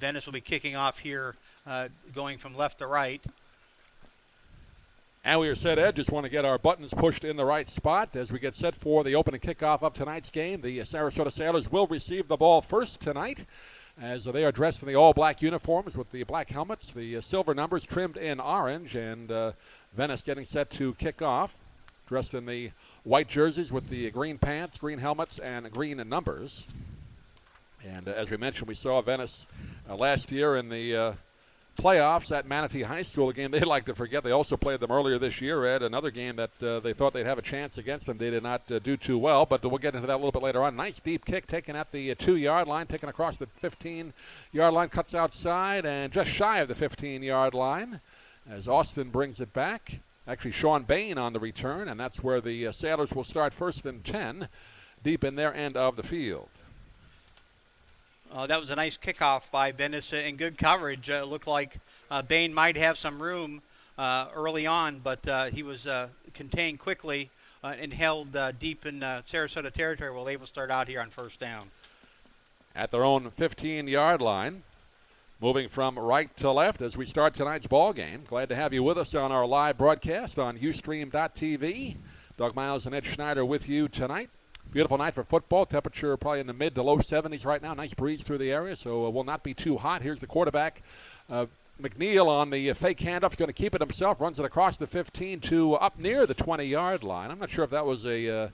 Venice will be kicking off here, going from left to right. And we are set, Ed. Just want to get our buttons pushed in the right spot as we get set for the opening kickoff of tonight's game. The Sarasota Sailors will receive the ball first tonight as they are dressed in the all-black uniforms with the black helmets, the silver numbers trimmed in orange, and Venice getting set to kick off, dressed in the white jerseys with the green pants, green helmets, and green numbers. And as we mentioned, we saw Venice last year in the playoffs at Manatee High School, a game they'd like to forget. They also played them earlier this year, Ed, another game that they thought they'd have a chance against them. They did not do too well, but we'll get into that a little bit later on. Nice deep kick taken at the 2-yard line, taken across the 15-yard line, cuts outside, and just shy of the 15-yard line as Austin brings it back. Actually, Sean Bain on the return, and that's where the Sailors will start first and 10 deep in their end of the field. That was a nice kickoff by Venice and good coverage. It looked like Bain might have some room early on, but he was contained quickly and held deep in Sarasota territory. We'll able to start out here on first down. At their own 15-yard line, moving from right to left as we start tonight's ball game. Glad to have you with us on our live broadcast on Ustream.tv. Doug Miles and Ed Schneider with you tonight. Beautiful night for football. Temperature probably in the mid to low 70s right now. Nice breeze through the area, so will not be too hot. Here's the quarterback, McNeil, on the fake handoff. He's going to keep it himself. Runs it across the 15 to up near the 20-yard line. I'm not sure if that was a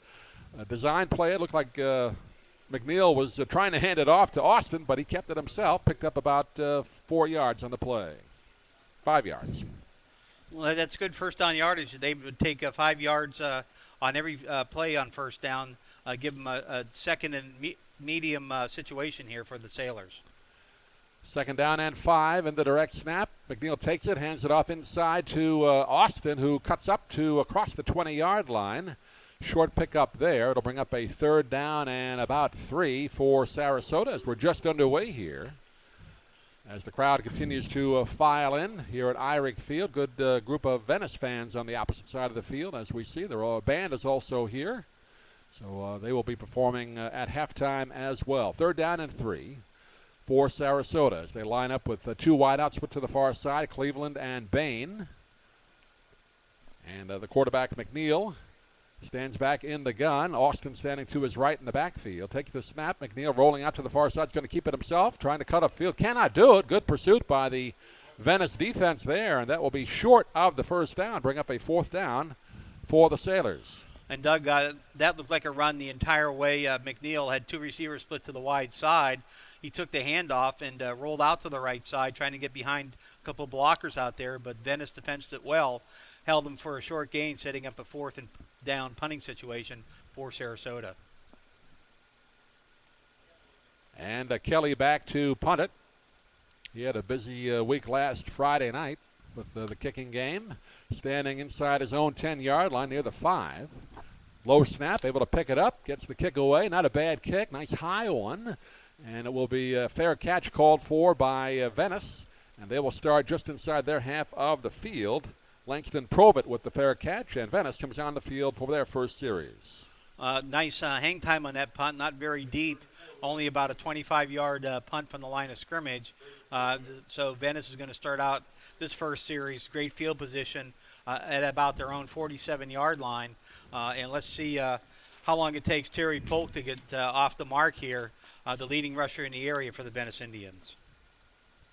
design play. It looked like McNeil was trying to hand it off to Austin, but he kept it himself. Picked up about 4 yards on the play. 5 yards. Well, that's good first down yardage. They would take 5 yards on every play on first down. Give them a second and medium situation here for the Sailors. Second down and 5 in the direct snap. McNeil takes it, hands it off inside to Austin, who cuts up to across the 20-yard line. Short pickup there. It'll bring up a third down and about 3 for Sarasota as we're just underway here. As the crowd continues to file in here at Irick Field. Good group of Venice fans on the opposite side of the field as we see. Their band is also here. So they will be performing at halftime as well. Third down and 3 for Sarasota as they line up with 2 wideouts put to the far side, Cleveland and Bain. And the quarterback, McNeil, stands back in the gun. Austin standing to his right in the backfield. Takes the snap. McNeil rolling out to the far side. He's going to keep it himself. Trying to cut upfield. Cannot do it. Good pursuit by the Venice defense there. And that will be short of the first down. Bring up a fourth down for the Sailors. And Doug, that looked like a run the entire way. McNeil had 2 receivers split to the wide side. He took the handoff and rolled out to the right side, trying to get behind a couple of blockers out there. But Venice defensed it well. Held them for a short gain, setting up a fourth and down punting situation for Sarasota. And Kelly back to punt it. He had a busy week last Friday night with the kicking game. Standing inside his own 10-yard line near the 5. Low snap, able to pick it up, gets the kick away. Not a bad kick, nice high one. And it will be a fair catch called for by Venice. And they will start just inside their half of the field. Langston Probit with the fair catch, and Venice comes on the field for their first series. Nice hang time on that punt, not very deep, only about a 25-yard punt from the line of scrimmage. So Venice is going to start out this first series, great field position at about their own 47-yard line. And let's see how long it takes Terry Polk to get off the mark here, the leading rusher in the area for the Venice Indians.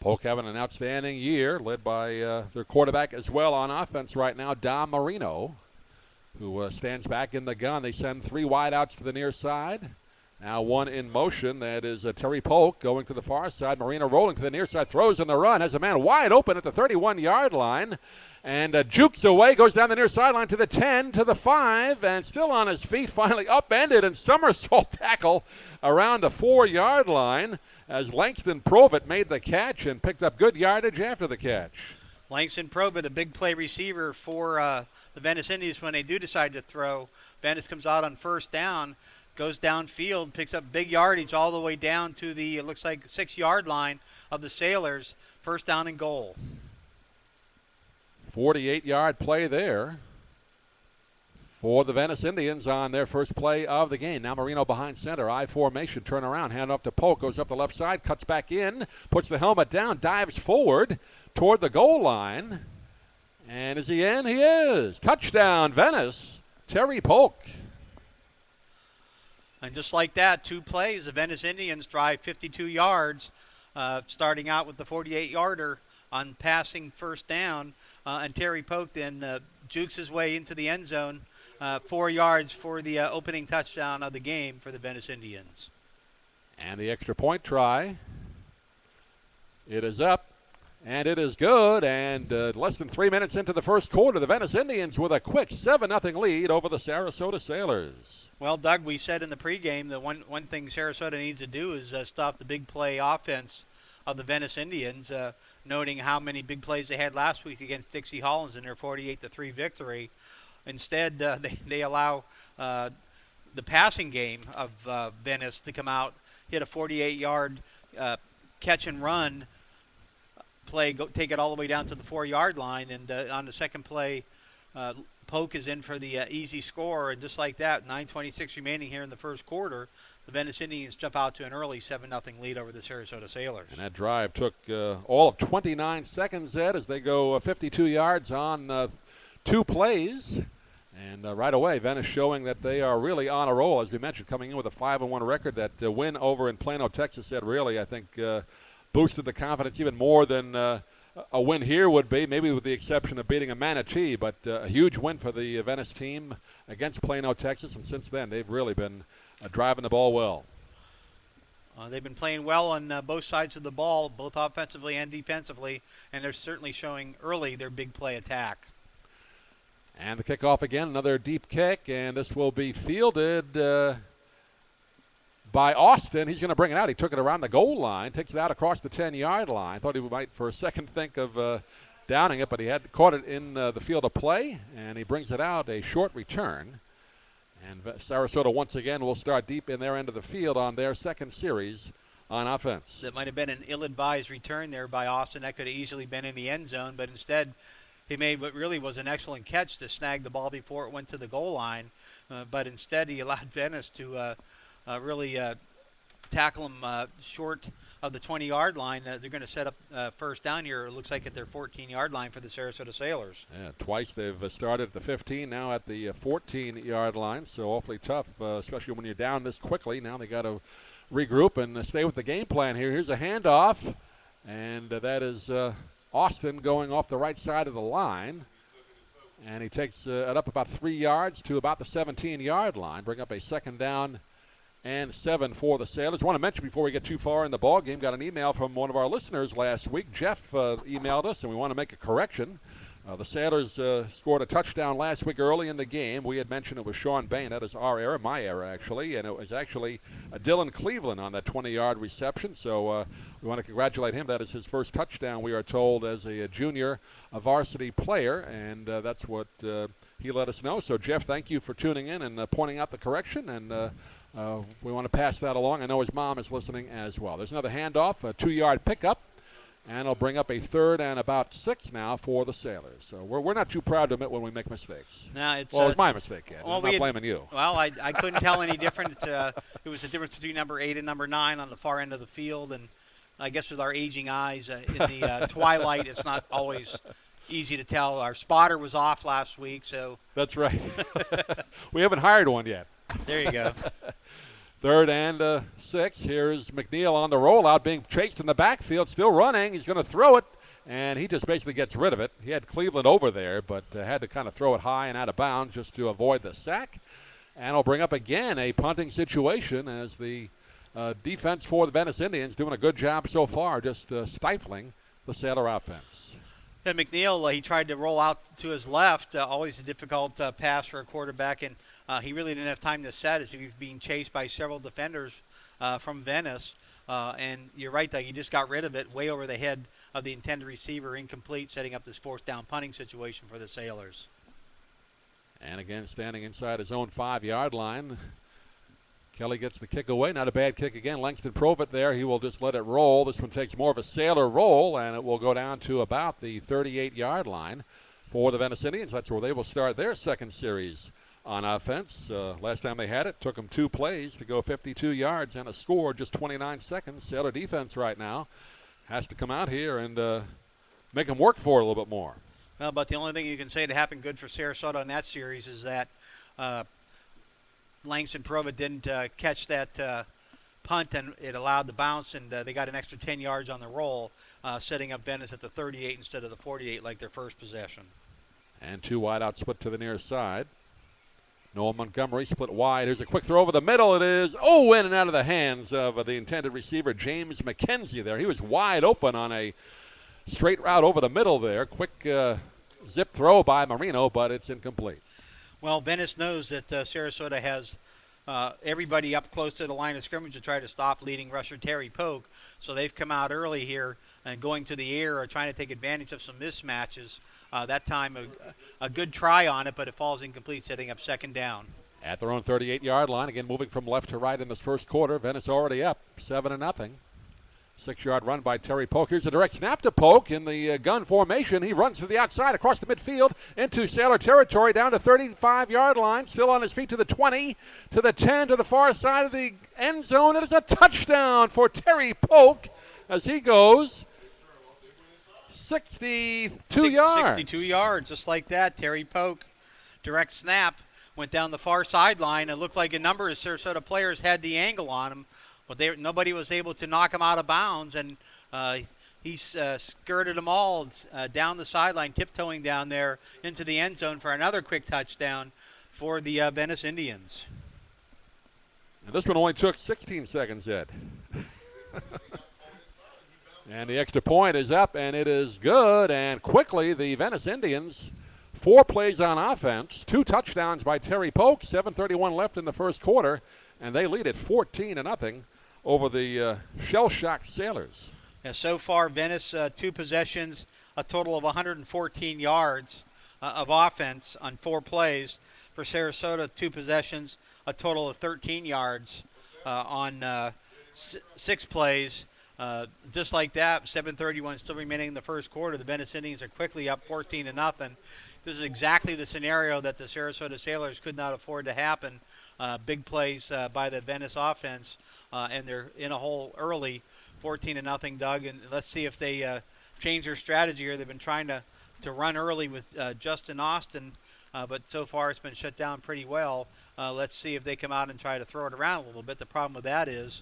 Polk having an outstanding year, led by their quarterback as well on offense right now, Dom Marino, who stands back in the gun. They send 3 wideouts to the near side. Now 1 in motion. That is Terry Polk going to the far side. Marino rolling to the near side, throws in the run, has a man wide open at the 31-yard line, and jukes away, goes down the near sideline to the 10, to the 5, and still on his feet, finally upended and somersault tackle around the 4-yard line as Langston Probit made the catch and picked up good yardage after the catch. Langston Probit, a big play receiver for the Venice Indians when they do decide to throw. Venice comes out on first down, goes downfield, picks up big yardage all the way down to the, it looks like, 6-yard line of the Sailors. First down and goal. 48-yard play there for the Venice Indians on their first play of the game. Now Marino behind center, I formation, turn around, hand off to Polk, goes up the left side, cuts back in, puts the helmet down, dives forward toward the goal line. And is he in? He is. Touchdown, Venice. Terry Polk. And just like that, 2 plays, the Venice Indians drive 52 yards, starting out with the 48-yarder on passing first down. And Terry Polk then jukes his way into the end zone, 4 yards for the opening touchdown of the game for the Venice Indians. And the extra point try. It is up, and it is good. And less than 3 minutes into the first quarter, the Venice Indians with a quick 7-0 lead over the Sarasota Sailors. Well, Doug, we said in the pregame that one thing Sarasota needs to do is stop the big play offense of the Venice Indians, noting how many big plays they had last week against Dixie Hollins in their 48-3 victory. Instead, they allow the passing game of Venice to come out, hit a 48-yard catch and run play, take it all the way down to the 4-yard line, and on the second play, Polk is in for the easy score, and just like that, 9:26 remaining here in the first quarter, the Venice Indians jump out to an early 7-0 lead over the Sarasota Sailors. And that drive took all of 29 seconds, Ed, as they go 52 yards on 2 plays. And right away, Venice showing that they are really on a roll, as we mentioned, coming in with a 5-1 record. That win over in Plano, Texas, Ed, really, I think, boosted the confidence even more than a win here would be, maybe with the exception of beating a Manatee, but a huge win for the Venice team against Plano, Texas, and since then they've really been driving the ball well. They've been playing well on both sides of the ball, both offensively and defensively, and they're certainly showing early their big play attack. And the kickoff again, another deep kick, and this will be fielded by Austin. He's going to bring it out. He took it around the goal line, takes it out across the 10-yard line. Thought he might for a second think of downing it, but he had caught it in the field of play, and he brings it out, a short return. And Sarasota once again will start deep in their end of the field on their second series on offense. That might have been an ill-advised return there by Austin. That could have easily been in the end zone, but instead he made what really was an excellent catch to snag the ball before it went to the goal line. But instead he allowed Venice to really tackle him short of the 20-yard line. They're going to set up first down here, it looks like, at their 14-yard line for the Sarasota Sailors. Yeah, twice they've started at the 15, now at the 14-yard line, so awfully tough, especially when you're down this quickly. Now they got to regroup and stay with the game plan here. Here's a handoff, and that is Austin going off the right side of the line. And he takes it up about 3 yards to about the 17-yard line, bring up a second down and 7 for the Sailors. I want to mention before we get too far in the ball game, got an email from one of our listeners last week. Jeff emailed us, and we want to make a correction. The Sailors scored a touchdown last week early in the game. We had mentioned it was Sean Bain. That is our error, my error actually, and it was actually Dylan Cleveland on that 20-yard reception. So we want to congratulate him. That is his first touchdown, we are told, as a junior, a varsity player, and that's what he let us know. So Jeff, thank you for tuning in and pointing out the correction, and we want to pass that along. I know his mom is listening as well. There's another handoff, a 2-yard pickup, and it'll bring up a 3rd and about 6 now for the Sailors. So we're not too proud to admit when we make mistakes. No, it's well, it's my mistake, Ed. Well, I'm not blaming you. Well, I couldn't tell any different. It was the difference between number 8 and number 9 on the far end of the field, and I guess with our aging eyes in the twilight, it's not always easy to tell. Our spotter was off last week, so. That's right. We haven't hired one yet. There you go. 3rd and 6. Here's McNeil on the rollout, being chased in the backfield, still running. He's going to throw it, and he just basically gets rid of it. He had Cleveland over there, but had to kind of throw it high and out of bounds just to avoid the sack. And it'll bring up again a punting situation as the defense for the Venice Indians doing a good job so far, just stifling the Sailor offense. And McNeil, he tried to roll out to his left, always a difficult pass for a quarterback, and he really didn't have time to set as he was being chased by several defenders from Venice. And you're right, though, he just got rid of it way over the head of the intended receiver, incomplete, setting up this 4th down punting situation for the Sailors. And again, standing inside his own 5-yard line, Kelly gets the kick away. Not a bad kick again. Langston Provitt there. He will just let it roll. This one takes more of a Sailor roll, and it will go down to about the 38-yard line for the Venice Indians. That's where they will start their second series on offense. Last time they had it, took them 2 plays to go 52 yards and a score, just 29 seconds. Sailor defense right now has to come out here and make them work for it a little bit more. Well, but the only thing you can say that happened good for Sarasota in that series is that Langston Prova didn't catch that punt, and it allowed the bounce, and they got an extra 10 yards on the roll, setting up Venice at the 38 instead of the 48 like their first possession. And 2 wide out split to the near side. Noah Montgomery split wide. Here's a quick throw over the middle. It is, in and out of the hands of the intended receiver, James McKenzie there. He was wide open on a straight route over the middle there. Quick zip throw by Marino, but it's incomplete. Well, Venice knows that Sarasota has everybody up close to the line of scrimmage to try to stop leading rusher Terry Polk. So they've come out early here and going to the air or trying to take advantage of some mismatches. That time a good try on it, but it falls incomplete, setting up second down. At their own 38-yard line, again moving from left to right in this first quarter. Venice already up 7-0. 6-yard run by Terry Polk. Here's a direct snap to Polk in the gun formation. He runs to the outside across the midfield into Sailor territory down to 35-yard line. Still on his feet to the 20, to the 10, to the far side of the end zone. It is a touchdown for Terry Polk as he goes 62 yards. 62 yards, just like that. Terry Polk, direct snap, went down the far sideline. It looked like a number of Sarasota players had the angle on him, but nobody was able to knock him out of bounds, and he skirted them all down the sideline, tiptoeing down there into the end zone for another quick touchdown for the Venice Indians. And this one only took 16 seconds, Ed. And the extra point is up, and it is good. And quickly, the Venice Indians, 4 plays on offense, 2 touchdowns by Terry Polk, 7:31 left in the first quarter, and they lead at 14-0 over the shell-shocked Sailors. Yeah, so far, Venice, 2 possessions, a total of 114 yards of offense on 4 plays. For Sarasota, 2 possessions, a total of 13 yards on 6 plays. Just like that, 7:31 still remaining in the first quarter. The Venice Indians are quickly up 14-0. This is exactly the scenario that the Sarasota Sailors could not afford to happen. Big plays by the Venice offense, and they're in a hole early, 14-0, Doug. And let's see if they change their strategy here. They've been trying to run early with Justin Austin, but so far it's been shut down pretty well. Let's see if they come out and try to throw it around a little bit. The problem with that is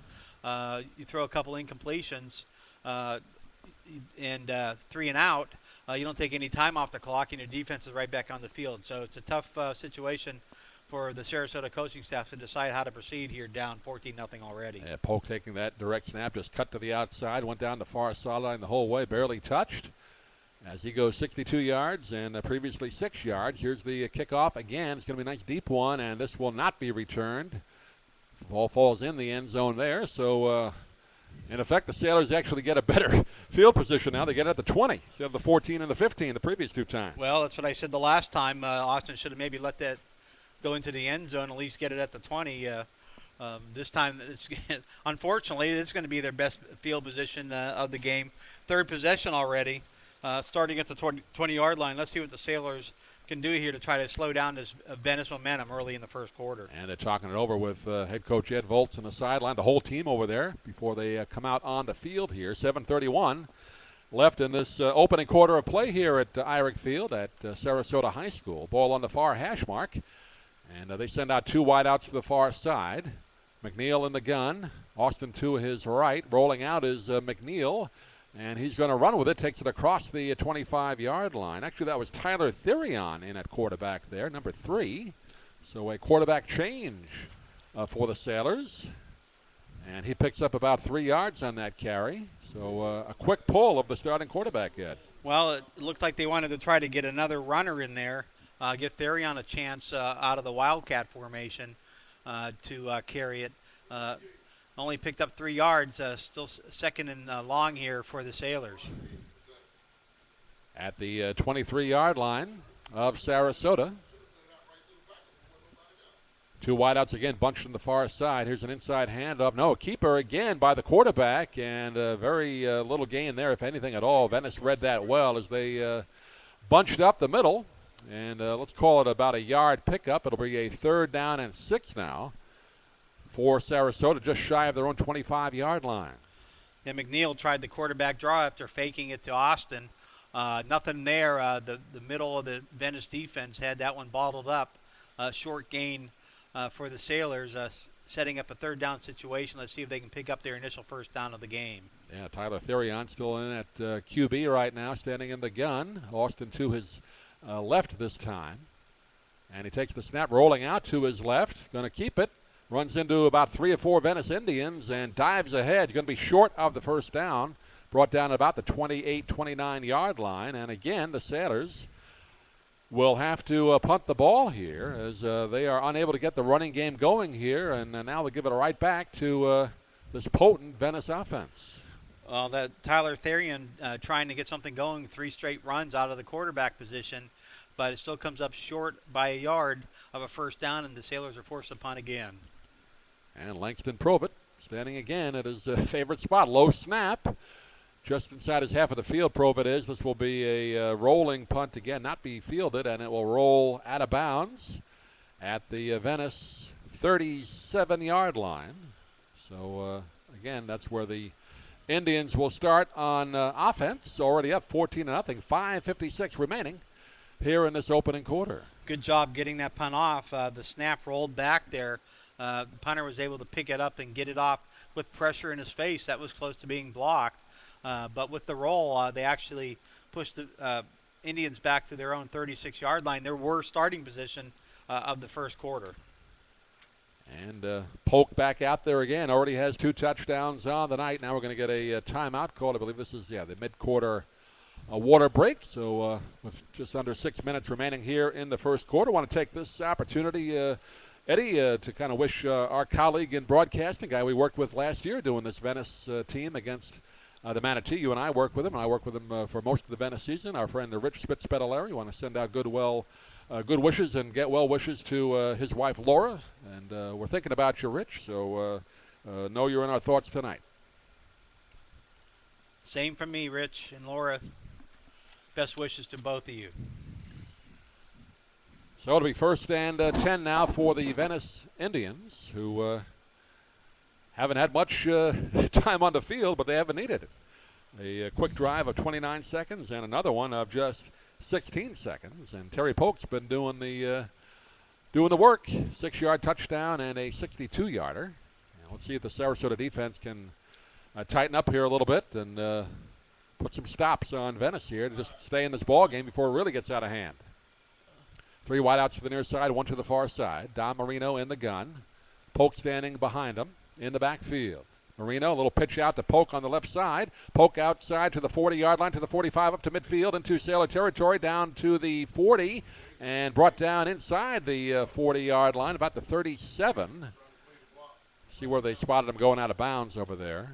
you throw a couple incompletions and 3 and out. You don't take any time off the clock, and your defense is right back on the field. So it's a tough situation for the Sarasota coaching staff to decide how to proceed here, down 14-0 already. Yeah, Polk taking that direct snap, just cut to the outside, went down the far sideline the whole way, barely touched. As he goes 62 yards and previously 6 yards. Here's the kickoff again. It's going to be a nice deep one, and this will not be returned. The ball falls in the end zone there, so in effect the Sailors actually get a better field position now. They get it at the 20 instead of the 14 and the 15 the previous 2 times. Well, that's what I said the last time. Austin should have maybe let that go into the end zone, at least get it at the 20. This time, unfortunately, it's going to be their best field position of the game. 3rd possession already, starting at the 20-yard line. Let's see what the Sailors can do here to try to slow down this Venice momentum early in the first quarter. And they're talking it over with head coach Ed Volz on the sideline, the whole team over there before they come out on the field here. 7:31 left in this opening quarter of play here at Irick Field at Sarasota High School. Ball on the far hash mark. And they send out 2 wideouts to the far side. McNeil in the gun. Austin to his right. Rolling out is McNeil. And he's going to run with it. Takes it across the 25-yard line. Actually, that was Tyler Therion in at quarterback there, number 3. So a quarterback change for the Sailors. And he picks up about 3 yards on that carry. So a quick pull of the starting quarterback, Ed. Well, it looked like they wanted to try to get another runner in there. Give Therion a chance out of the Wildcat formation to carry it. Only picked up 3 yards, still second and long here for the Sailors. At the 23-yard line of Sarasota. 2 wideouts again, bunched on the far side. Here's an inside handoff. No, keeper again by the quarterback, and very little gain there, if anything at all. Venice read that well as they bunched up the middle. And let's call it about a yard pickup. It'll be a 3rd down and 6 now for Sarasota, just shy of their own 25-yard line. And McNeil tried the quarterback draw after faking it to Austin. Nothing there. The middle of the Venice defense had that one bottled up. Short gain for the Sailors, setting up a 3rd down situation. Let's see if they can pick up their initial 1st down of the game. Yeah, Tyler Therion still in at QB right now, standing in the gun. Austin to his left this time. And he takes the snap, rolling out to his left. Going to keep it. Runs into about 3 or 4 Venice Indians and dives ahead. Going to be short of the 1st down. Brought down at about the 28, 29-yard line. And again, the Sailors will have to punt the ball here as they are unable to get the running game going here. And now they give it right back to this potent Venice offense. Well, that Tyler Therion trying to get something going, 3 straight runs out of the quarterback position, but it still comes up short by a yard of a 1st down, and the Sailors are forced to punt again. And Langston Probert standing again at his favorite spot. Low snap. Just inside his half of the field, Probert is. This will be a rolling punt again, not be fielded, and it will roll out of bounds at the Venice 37-yard line. So, again, that's where the Indians will start on offense. Already up 14-0, 5:56 remaining here in this opening quarter. Good job getting that punt off. The snap rolled back there. The punter was able to pick it up and get it off with pressure in his face. That was close to being blocked. But with the roll, they actually pushed the Indians back to their own 36-yard line. Their worst starting position of the 1st quarter. And Polk back out there again. Already has 2 touchdowns on the night. Now we're going to get a timeout called. I believe this is, the mid-quarter water break. So with just under 6 minutes remaining here in the 1st quarter, I want to take this opportunity, Eddie, to kind of wish our colleague in broadcasting, guy we worked with last year doing this Venice team against the Manatee. You and I work with him, and I work with him for most of the Venice season. Our friend Rich Spitz-Pedalari. Want to send out good wishes and get well wishes to his wife Laura. And we're thinking about you, Rich, so know you're in our thoughts tonight. Same from me, Rich and Laura. Best wishes to both of you. So it'll be 1st and 10 now for the Venice Indians, who haven't had much time on the field, but they haven't needed it. A quick drive of 29 seconds and another one of just 16 seconds. And Terry Polk's been doing the work. 6-yard touchdown and a 62-yarder. Let's see if the Sarasota defense can tighten up here a little bit and put some stops on Venice here to just stay in this ball game before it really gets out of hand. 3 wideouts to the near side, 1 to the far side. Don Marino in the gun. Polk standing behind him in the backfield. Marino, a little pitch out to Polk on the left side. Polk outside to the 40-yard line, to the 45, up to midfield, into Sailor territory, down to the 40, and brought down inside the 40-yard line, about the 37. See where they spotted him going out of bounds over there.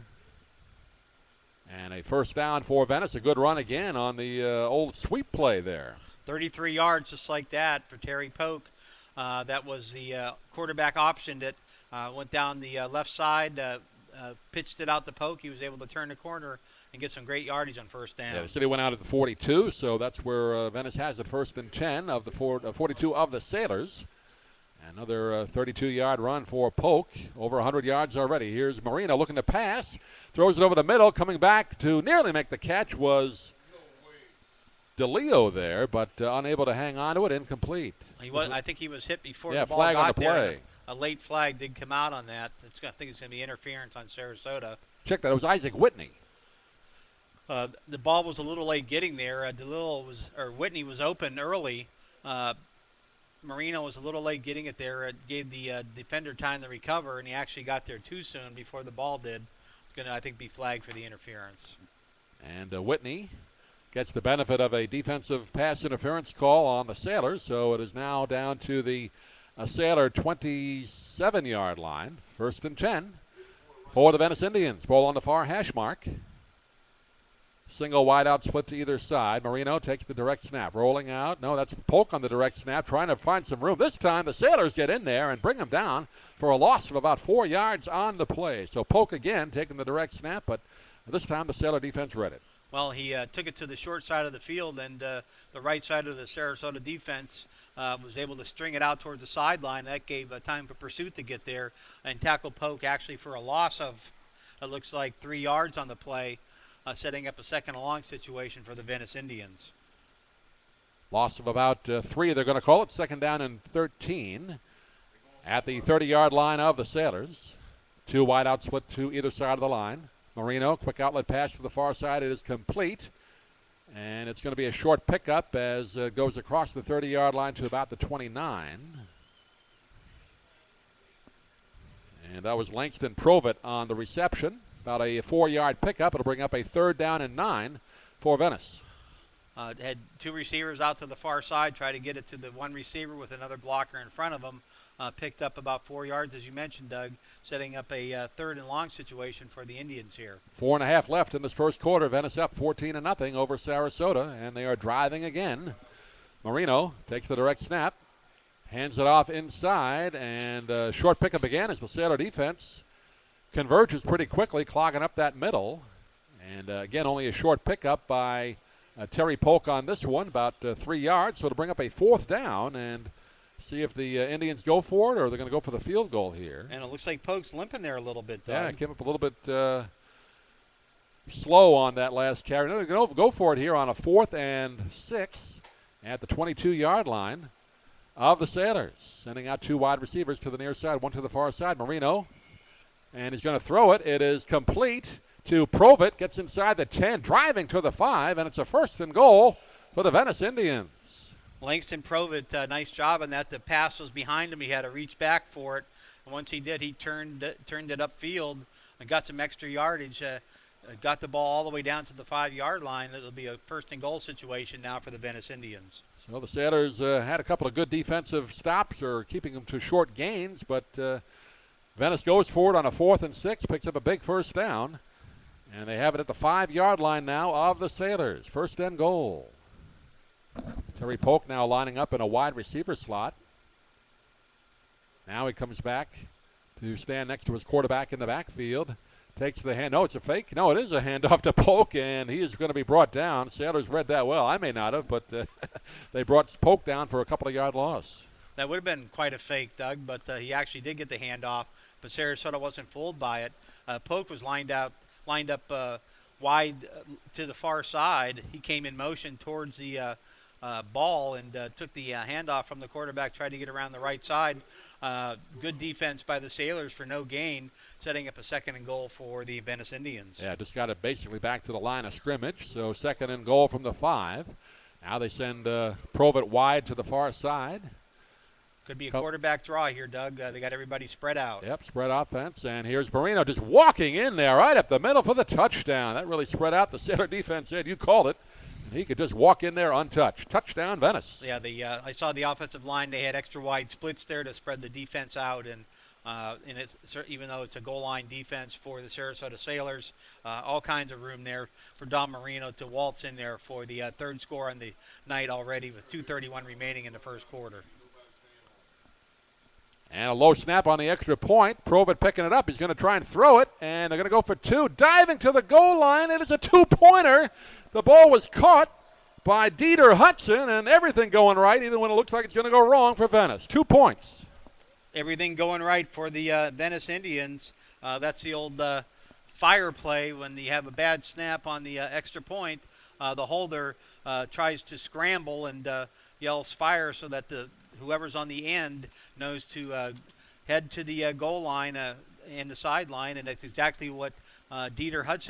And a 1st down for Venice. A good run again on the old sweep play there. 33 yards just like that for Terry Polk. That was the quarterback option that went down the left side, pitched it out to Polk. He was able to turn the corner and get some great yardage on 1st down. Yeah, the city went out at the 42, so that's where Venice has it 1st and 10 of the 42 of the Sailors. Another 32-yard run for Polk, over 100 yards already. Here's Marino looking to pass, throws it over the middle, coming back to nearly make the catch was DeLeo there, but unable to hang on to it, incomplete. I think he was hit before the ball flag got on the play. There. A late flag did come out on that. I think it's going to be interference on Sarasota. Check that. It was Isaac Whitney. The ball was a little late getting there. Whitney was open early. Marino was a little late getting it there. It gave the defender time to recover, and he actually got there too soon before the ball did. It's going to, I think, be flagged for the interference. And Whitney gets the benefit of a defensive pass interference call on the Sailors, so it is now down to the Sailor 27-yard line. 1st and 10 for the Venice Indians. Ball on the far hash mark. Single wide out split to either side. Marino takes the direct snap. Rolling out. No, that's Polk on the direct snap, trying to find some room. This time the Sailors get in there and bring him down for a loss of about 4 yards on the play. So Polk again taking the direct snap, but this time the Sailor defense read it. Well, he took it to the short side of the field, and the right side of the Sarasota defense was able to string it out towards the sideline. That gave time for pursuit to get there and tackle Polk actually for a loss of, it looks like, 3 yards on the play, setting up a second and long situation for the Venice Indians. Loss of about 3. They're going to call it second down and 13 at the 30-yard line of the Sailors. 2 wideouts split to either side of the line. Marino, quick outlet pass to the far side. It is complete. And it's going to be a short pickup as it goes across the 30-yard line to about the 29. And that was Langston Provitt on the reception. About a 4-yard pickup. It'll bring up a 3rd down and 9 for Venice. Had 2 receivers out to the far side, try to get it to the one receiver with another blocker in front of him. Picked up about 4 yards, as you mentioned, Doug, setting up a 3rd and long situation for the Indians here. 4.5 left in this first quarter. Venice up 14-0 over Sarasota, and they are driving again. Marino takes the direct snap, hands it off inside, and short pickup again as the Sailor defense converges pretty quickly, clogging up that middle. And again, only a short pickup by Terry Polk on this one, about 3 yards. So it'll bring up a 4th down and see if the Indians go for it or they're going to go for the field goal here. And it looks like Polk's limping there a little bit, Doug. Yeah, it came up a little bit slow on that last carry. They're going to go for it here on a 4th and 6 at the 22-yard line of the Sailors. Sending out 2 wide receivers to the near side, 1 to the far side. Marino, and he's going to throw it. It is complete to Provitt, gets inside the 10, driving to the 5, and it's a 1st and goal for the Venice Indians. Langston Provitt, nice job on that. The pass was behind him. He had to reach back for it. And once he did, he turned it upfield and got some extra yardage. Got the ball all the way down to the 5-yard line. It'll be a 1st and goal situation now for the Venice Indians. So the Sailors had a couple of good defensive stops or keeping them to short gains, but Venice goes forward on a 4th and 6, picks up a big 1st down. And they have it at the 5-yard line now of the Sailors. 1st and goal. Terry Polk now lining up in a wide receiver slot. Now he comes back to stand next to his quarterback in the backfield. Takes the hand. No, it's a fake. No, it is a handoff to Polk, and he is going to be brought down. Sailors read that well. I may not have, but they brought Polk down for a couple of yard loss. That would have been quite a fake, Doug, but he actually did get the handoff, but Sarasota wasn't fooled by it. Polk was lined up wide to the far side. He came in motion towards the ball and took the handoff from the quarterback, tried to get around the right side. Good defense by the Sailors for no gain, setting up a 2nd and goal for the Venice Indians. Yeah, just got it basically back to the line of scrimmage, so 2nd and goal from the 5. Now they send Provitt wide to the far side. Could be a quarterback draw here, Doug. They got everybody spread out. Yep, spread offense, and here's Marino just walking in there right up the middle for the touchdown. That really spread out. The Sailor defense said, you called it. He could just walk in there untouched. Touchdown, Venice. Yeah, I saw the offensive line. They had extra wide splits there to spread the defense out, and it's, even though it's a goal line defense for the Sarasota Sailors, all kinds of room there for Don Marino to waltz in there for the 3rd score on the night already with 2:31 remaining in the first quarter. And a low snap on the extra point. Provitt picking it up. He's going to try and throw it, and they're going to go for 2. Diving to the goal line. It is a 2-pointer. The ball was caught by Dieter Hudson, and everything going right, even when it looks like it's going to go wrong for Venice. 2 points. Everything going right for the Venice Indians. That's the old fire play when you have a bad snap on the extra point. The holder tries to scramble and yells fire so that whoever's on the end knows to head to the goal line and the sideline, and that's exactly what Dieter Hudson